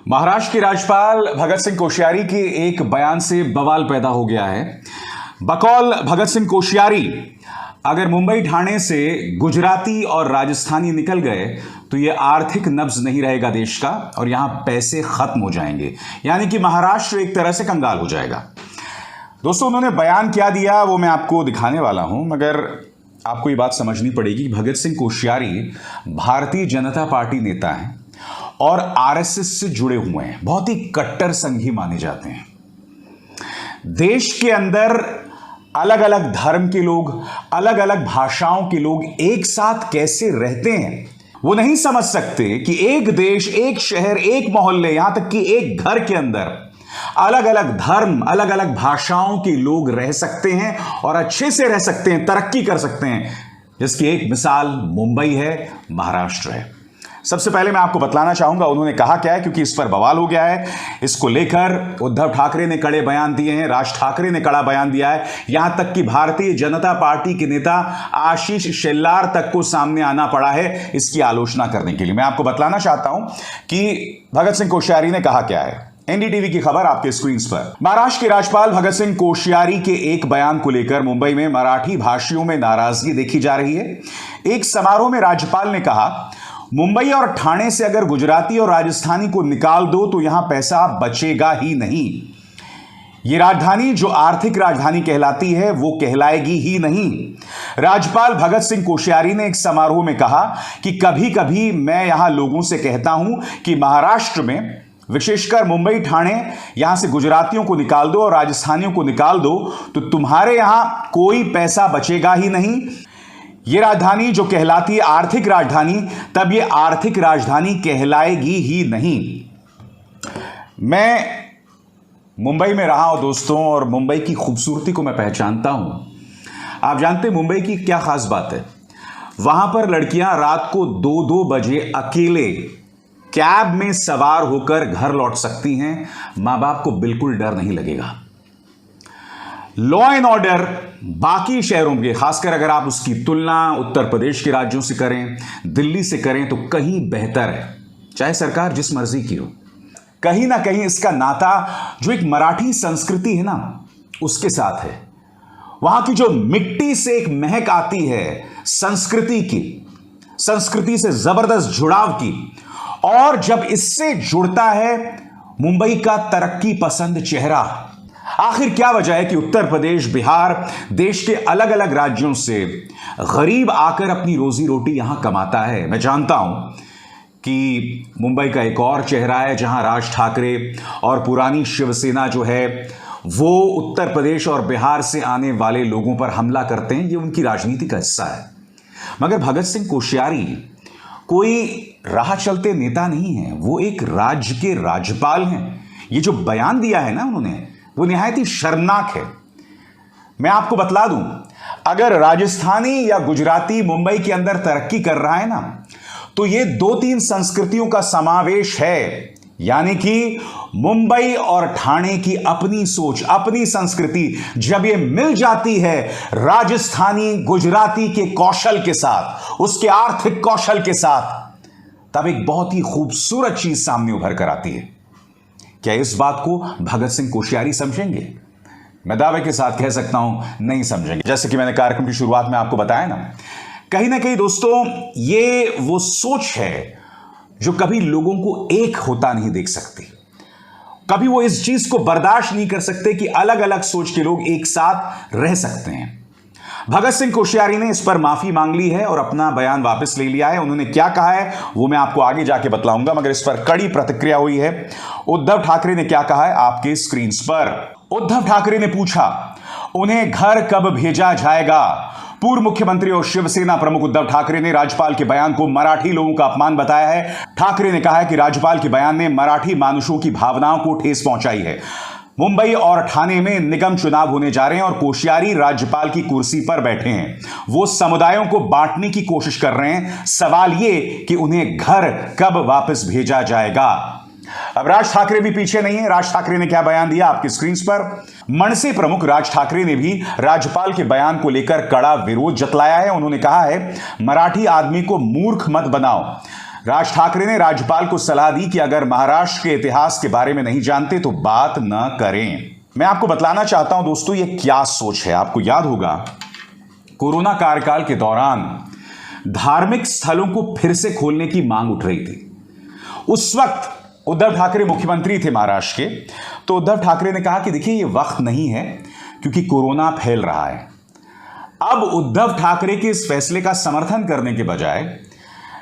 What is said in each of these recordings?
महाराष्ट्र के राज्यपाल भगत सिंह कोश्यारी के एक बयान से बवाल पैदा हो गया है। बकौल भगत सिंह कोश्यारी, अगर मुंबई ठाणे से गुजराती और राजस्थानी निकल गए तो यह आर्थिक नब्ज नहीं रहेगा देश का और यहां पैसे खत्म हो जाएंगे, यानी कि महाराष्ट्र एक तरह से कंगाल हो जाएगा। दोस्तों, उन्होंने बयान क्या दिया वो मैं आपको दिखाने वाला हूं, मगर आपको ये बात समझनी पड़ेगी कि भगत सिंह कोश्यारी भारतीय जनता पार्टी नेता हैं और आरएसएस से जुड़े हुए हैं, बहुत ही कट्टर संघी माने जाते हैं। देश के अंदर अलग अलग धर्म के लोग, अलग अलग भाषाओं के लोग एक साथ कैसे रहते हैं वो नहीं समझ सकते कि एक देश, एक शहर, एक मोहल्ले, यहां तक कि एक घर के अंदर अलग अलग धर्म, अलग अलग भाषाओं के लोग रह सकते हैं और अच्छे से रह सकते हैं, तरक्की कर सकते हैं, जिसकी एक मिसाल मुंबई है, महाराष्ट्र है। सबसे पहले मैं आपको बतलाना चाहूंगा उन्होंने कहा क्या है, क्योंकि इस पर बवाल हो गया है। इसको लेकर उद्धव ठाकरे ने कड़े बयान दिए हैं, राज ठाकरे ने कड़ा बयान दिया है, यहां तक कि भारतीय जनता पार्टी के नेता आशीष शेलार तक को सामने आना पड़ा है इसकी आलोचना करने के लिए। मैं आपको बतलाना चाहता हूं कि भगत सिंह कोश्यारी ने कहा क्या है। एनडीटीवी की खबर आपके स्क्रीन पर। महाराष्ट्र के राज्यपाल भगत सिंह कोश्यारी के एक बयान को लेकर मुंबई में मराठी भाषियों में नाराजगी देखी जा रही है। एक समारोह में राज्यपाल ने कहा, मुंबई और ठाणे से अगर गुजराती और राजस्थानी को निकाल दो तो यहां पैसा बचेगा ही नहीं। यह राजधानी जो आर्थिक राजधानी कहलाती है वो कहलाएगी ही नहीं। राज्यपाल भगत सिंह कोश्यारी ने एक समारोह में कहा कि कभी कभी मैं यहां लोगों से कहता हूं कि महाराष्ट्र में, विशेषकर मुंबई ठाणे, यहां से गुजरातियों को निकाल दो और राजस्थानियों को निकाल दो तो तुम्हारे यहां कोई पैसा बचेगा ही नहीं। यह राजधानी जो कहलाती है आर्थिक राजधानी, तब यह आर्थिक राजधानी कहलाएगी ही नहीं। मैं मुंबई में रहा हूं दोस्तों, और मुंबई की खूबसूरती को मैं पहचानता हूं। आप जानते हैं मुंबई की क्या खास बात है? वहां पर लड़कियां रात को 2-2 बजे अकेले कैब में सवार होकर घर लौट सकती हैं, मां बाप को बिल्कुल डर नहीं लगेगा। लॉ एंड ऑर्डर बाकी शहरों के, खासकर अगर आप उसकी तुलना उत्तर प्रदेश के राज्यों से करें, दिल्ली से करें, तो कहीं बेहतर है, चाहे सरकार जिस मर्जी की हो। कहीं ना कहीं इसका नाता जो एक मराठी संस्कृति है ना, उसके साथ है। वहां की जो मिट्टी से एक महक आती है संस्कृति की, संस्कृति से जबरदस्त जुड़ाव की, और जब इससे जुड़ता है मुंबई का तरक्की पसंद चेहरा। आखिर क्या वजह है कि उत्तर प्रदेश, बिहार, देश के अलग अलग राज्यों से गरीब आकर अपनी रोजी रोटी यहां कमाता है? मैं जानता हूं कि मुंबई का एक और चेहरा है जहां राज ठाकरे और पुरानी शिवसेना जो है वो उत्तर प्रदेश और बिहार से आने वाले लोगों पर हमला करते हैं, ये उनकी राजनीति का हिस्सा है। मगर भगत सिंह कोश्यारी कोई राह चलते नेता नहीं है, वो एक राज्य के राज्यपाल हैं। ये जो बयान दिया है ना उन्होंने, वो निहायत ही शर्मनाक है। मैं आपको बतला दूं, अगर राजस्थानी या गुजराती मुंबई के अंदर तरक्की कर रहा है ना, तो ये 2-3 संस्कृतियों का समावेश है, यानी कि मुंबई और ठाणे की अपनी सोच, अपनी संस्कृति जब ये मिल जाती है राजस्थानी गुजराती के कौशल के साथ, उसके आर्थिक कौशल के साथ, तब एक बहुत ही खूबसूरत चीज सामने उभर कर आती है। क्या इस बात को भगत सिंह कोश्यारी समझेंगे? मैं दावे के साथ कह सकता हूं, नहीं समझेंगे। जैसे कि मैंने कार्यक्रम की शुरुआत में आपको बताया ना कहीं दोस्तों, ये वो सोच है जो कभी लोगों को एक होता नहीं देख सकती। कभी वो इस चीज को बर्दाश्त नहीं कर सकते कि अलग अलग सोच के लोग एक साथ रह सकते हैं। भगत सिंह कोश्यारी ने इस पर माफी मांग ली है और अपना बयान वापस ले लिया है। उन्होंने क्या कहा है वो मैं आपको आगे जाके बतलाऊंगा, मगर इस पर कड़ी प्रतिक्रिया हुई है। उद्धव ठाकरे ने क्या कहा है आपके स्क्रीन पर। उद्धव ठाकरे ने पूछा, उन्हें घर कब भेजा जाएगा? पूर्व मुख्यमंत्री और शिवसेना प्रमुख उद्धव ठाकरे ने राज्यपाल के बयान को मराठी लोगों का अपमान बताया है। ठाकरे ने कहा है कि राज्यपाल के बयान ने मराठी मानुषों की भावनाओं को ठेस पहुंचाई है। मुंबई और ठाणे में निगम चुनाव होने जा रहे हैं और कोश्यारी राज्यपाल की कुर्सी पर बैठे हैं। वो समुदायों को बांटने की कोशिश कर रहे हैं। सवाल ये कि उन्हें घर कब वापस भेजा जाएगा? अब राज ठाकरे भी पीछे नहीं है। राज ठाकरे ने क्या बयान दिया आपकी स्क्रीन पर। मनसे प्रमुख राज ठाकरे ने भी राज्यपाल के बयान को लेकर कड़ा विरोध जतलाया है। उन्होंने कहा है, मराठी आदमी को मूर्ख मत बनाओ। राज ठाकरे ने राज्यपाल को सलाह दी कि अगर महाराष्ट्र के इतिहास के बारे में नहीं जानते तो बात न करें। मैं आपको बतलाना चाहता हूं दोस्तों, ये क्या सोच है। आपको याद होगा कोरोना कार्यकाल के दौरान धार्मिक स्थलों को फिर से खोलने की मांग उठ रही थी। उस वक्त उद्धव ठाकरे मुख्यमंत्री थे महाराष्ट्र के, तो उद्धव ठाकरे ने कहा कि देखिए ये वक्त नहीं है क्योंकि कोरोना फैल रहा है। अब उद्धव ठाकरे के इस फैसले का समर्थन करने के बजाय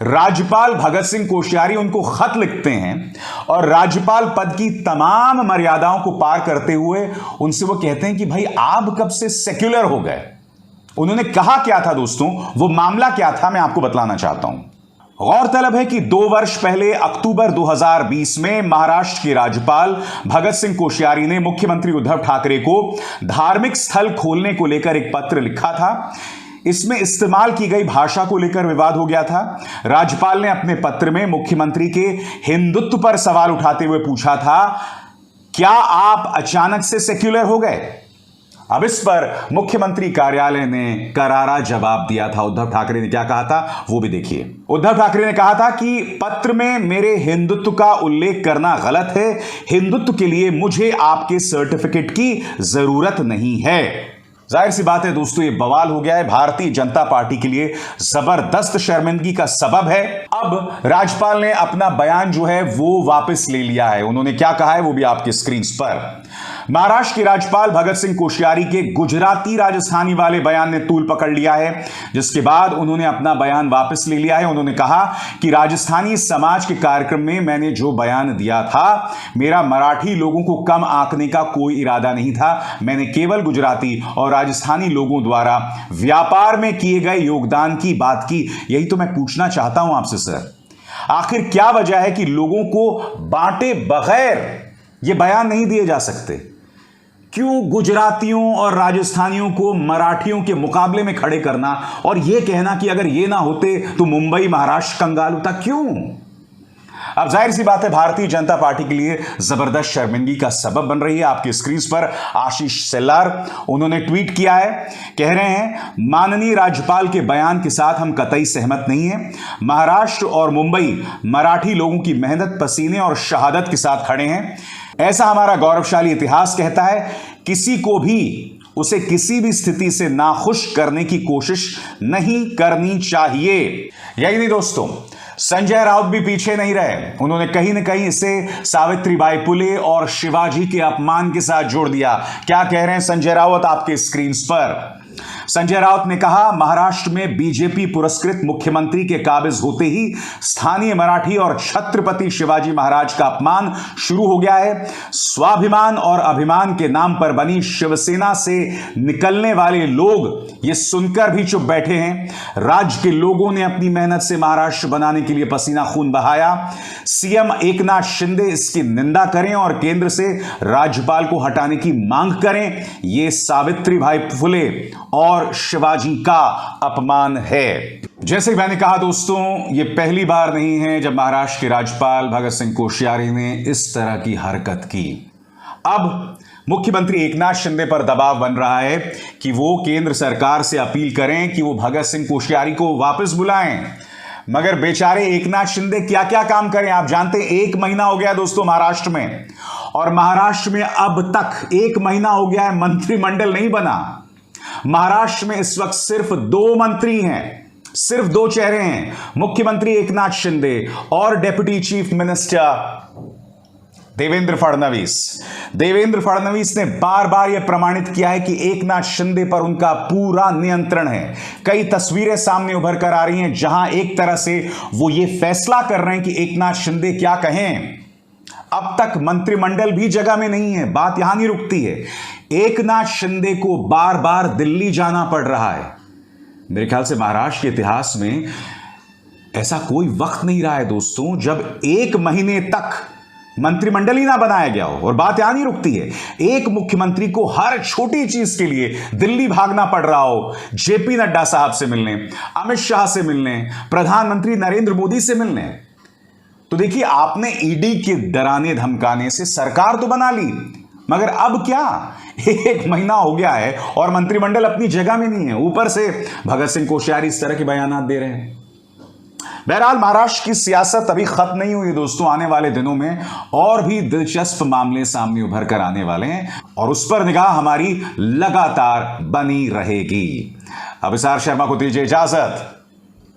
राज्यपाल भगत सिंह कोश्यारी उनको खत लिखते हैं और राज्यपाल पद की तमाम मर्यादाओं को पार करते हुए उनसे वो कहते हैं कि भाई आप कब से सेक्युलर हो गए। उन्होंने कहा क्या था दोस्तों, वो मामला क्या था, मैं आपको बतलाना चाहता हूं। गौरतलब है कि 2 वर्ष पहले अक्टूबर 2020 में महाराष्ट्र के राज्यपाल भगत सिंह कोश्यारी ने मुख्यमंत्री उद्धव ठाकरे को धार्मिक स्थल खोलने को लेकर एक पत्र लिखा था। इसमें इस्तेमाल की गई भाषा को लेकर विवाद हो गया था। राज्यपाल ने अपने पत्र में मुख्यमंत्री के हिंदुत्व पर सवाल उठाते हुए पूछा था, क्या आप अचानक से सेक्युलर हो गए? अब इस पर मुख्यमंत्री कार्यालय ने करारा जवाब दिया था। उद्धव ठाकरे ने क्या कहा था वो भी देखिए। उद्धव ठाकरे ने कहा था कि पत्र में मेरे हिंदुत्व का उल्लेख करना गलत है। हिंदुत्व के लिए मुझे आपके सर्टिफिकेट की जरूरत नहीं है। जाहिर सी बात है दोस्तों, ये बवाल हो गया है, भारतीय जनता पार्टी के लिए जबरदस्त शर्मिंदगी का सबब है। अब राज्यपाल ने अपना बयान जो है वो वापस ले लिया है। उन्होंने क्या कहा है वो भी आपके स्क्रीन पर। महाराष्ट्र के राज्यपाल भगत सिंह कोश्यारी के गुजराती राजस्थानी वाले बयान ने तूल पकड़ लिया है, जिसके बाद उन्होंने अपना बयान वापस ले लिया है। उन्होंने कहा कि राजस्थानी समाज के कार्यक्रम में मैंने जो बयान दिया था, मेरा मराठी लोगों को कम आंकने का कोई इरादा नहीं था। मैंने केवल गुजराती और राजस्थानी लोगों द्वारा व्यापार में किए गए योगदान की बात की। यही तो मैं पूछना चाहता हूं आपसे सर, आखिर क्या वजह है कि लोगों को बांटे बगैर ये बयान नहीं दिए जा सकते? क्यों गुजरातियों और राजस्थानियों को मराठियों के मुकाबले में खड़े करना और यह कहना कि अगर ये ना होते तो मुंबई महाराष्ट्र कंगाल होता? क्यों? अब जाहिर सी बात है भारतीय जनता पार्टी के लिए जबरदस्त शर्मिंदगी का सबब बन रही है। आपकी स्क्रीन पर आशीष सेल्लार, उन्होंने ट्वीट किया है, कह रहे हैं, माननीय राज्यपाल के बयान के साथ हम कतई सहमत नहीं हैं। महाराष्ट्र और मुंबई मराठी लोगों की मेहनत, पसीने और शहादत के साथ खड़े हैं। ऐसा हमारा गौरवशाली इतिहास कहता है। किसी को भी उसे किसी भी स्थिति से नाखुश करने की कोशिश नहीं करनी चाहिए। यही नहीं दोस्तों, संजय राउत भी पीछे नहीं रहे। उन्होंने कहीं न कहीं इसे सावित्रीबाई फुले और शिवाजी के अपमान के साथ जोड़ दिया। क्या कह रहे हैं संजय राउत आपके स्क्रीन पर? संजय राउत ने कहा, महाराष्ट्र में बीजेपी पुरस्कृत मुख्यमंत्री के काबिज होते ही स्थानीय मराठी और छत्रपति शिवाजी महाराज का अपमान शुरू हो गया है। स्वाभिमान और अभिमान के नाम पर बनी शिवसेना से निकलने वाले लोग ये सुनकर भी चुप बैठे हैं। राज्य के लोगों ने अपनी मेहनत से महाराष्ट्र बनाने के लिए पसीना खून बहाया। सीएम एकनाथ शिंदे इसकी निंदा करें और केंद्र से राज्यपाल को हटाने की मांग करें। यह सावित्रीबाई फुले और शिवाजी का अपमान है। जैसे मैंने कहा दोस्तों, यह पहली बार नहीं है जब महाराष्ट्र के राज्यपाल भगत सिंह कोश्यारी ने इस तरह की हरकत की। अब मुख्यमंत्री एकनाथ शिंदे पर दबाव बन रहा है कि वो केंद्र सरकार से अपील करें कि वो भगत सिंह कोश्यारी को वापस बुलाएं। मगर बेचारे एकनाथ शिंदे क्या क्या काम करें आप जानते हैं? 1 महीना हो गया दोस्तों महाराष्ट्र में, और महाराष्ट्र में अब तक 1 महीना हो गया है मंत्रिमंडल नहीं बना। महाराष्ट्र में इस वक्त सिर्फ 2 मंत्री हैं, सिर्फ 2 चेहरे हैं, मुख्यमंत्री एकनाथ शिंदे और deputy chief minister Devendra Fadnavis. Devendra Fadnavis ने बार बार यह प्रमाणित किया है कि एकनाथ शिंदे पर उनका पूरा नियंत्रण है। कई तस्वीरें सामने उभर कर आ रही हैं जहां एक तरह से वो ये फैसला कर रहे हैं कि एकनाथ शिंदे क्या कहें। अब तक मंत्रिमंडल भी जगह में नहीं है, बात यहां नहीं रुकती है। एकनाथ शिंदे को बार बार दिल्ली जाना पड़ रहा है। मेरे ख्याल से महाराष्ट्र के इतिहास में ऐसा कोई वक्त नहीं रहा है दोस्तों जब 1 महीने तक मंत्रिमंडल ही ना बनाया गया हो। और बात यहां नहीं रुकती है, एक मुख्यमंत्री को हर छोटी चीज के लिए दिल्ली भागना पड़ रहा हो, जेपी नड्डा साहब से मिलने, अमित शाह से मिलने, प्रधानमंत्री नरेंद्र मोदी से मिलने। तो देखिए, आपने ईडी के डराने धमकाने से सरकार तो बना ली, मगर अब क्या, 1 महीना हो गया है और मंत्रिमंडल अपनी जगह में नहीं है। ऊपर से भगत सिंह कोश्यारी इस तरह के बयान दे रहे हैं। बहरहाल महाराष्ट्र की सियासत अभी खत्म नहीं हुई दोस्तों। आने वाले दिनों में और भी दिलचस्प मामले सामने उभर कर आने वाले हैं और उस पर निगाह हमारी लगातार बनी रहेगी। अभिसार शर्मा को दीजिए इजाजत।